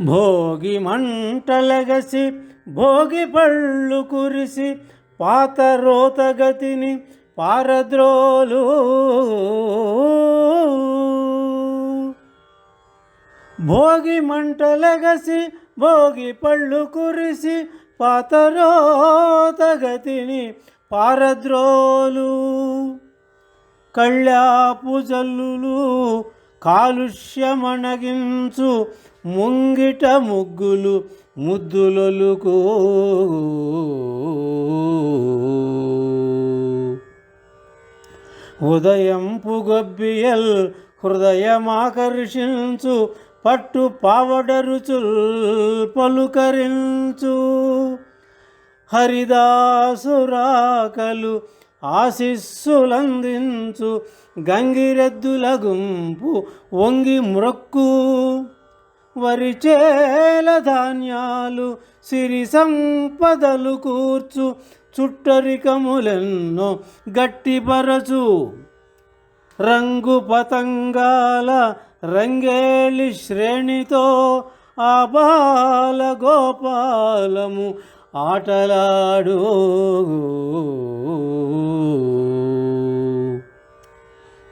భోగి మంటలగసి భోగి పళ్ళు కురిసి పాత రోతగతిని పారద్రోలు. భోగి మంటలగసి భోగి పళ్ళు కురిసి పాత రోతగతిని పారద్రోలు. కళ్యాపు జల్లులు కాలుష్యమణగించు ముంగిట ముగ్గులు ముద్దులొలుకు. ఉదయంపు గొబ్బియల్ హృదయమాకర్షించు పట్టు పావడరుచుల్ పలుకరించు. హరిదాసురాకలు ఆశిస్సులందించు గంగిరెద్దుల గుంపు వంగి మ్రొక్కు. వరిచేల ధాన్యాలు సిరి సంపదలు కూర్చు చుట్టరికములెన్నో గట్టిపరచు. రంగు పతంగాల రంగేళి శ్రేణితో ఆ బాల గోపాలము ఆటలాడు.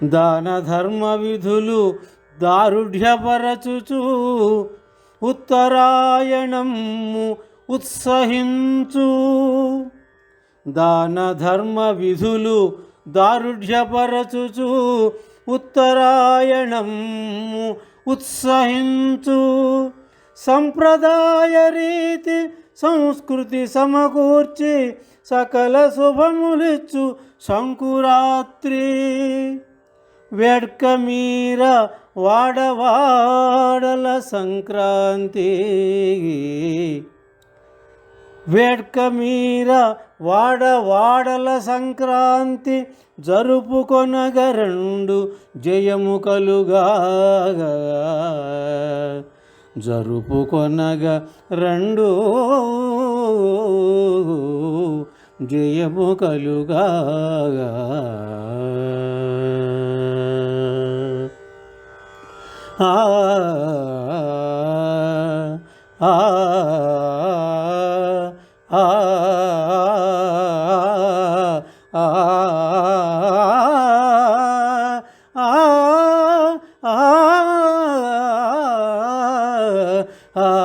దాన ధర్మ విధులు దారుఢ్యపరచుచు ఉత్తరాయణము ఉత్సహించు. దాన ధర్మ విధులు దారుఢ్యపరచుచు ఉత్తరాయణము ఉత్సహించు. సంప్రదాయ రీతి సంస్కృతి సమకూర్చి సకల శుభములిచ్చు సంకురాత్రి. వేడ్క మీర వాడవాడల సంక్రాంతి. వేడ్క మీర వాడవాడల సంక్రాంతి జరుపుకొనగ రెండు జయము కలుగా. జరుపుకొనగ రెండు జయము కలుగా. ఆ ఆ ఆ ఆ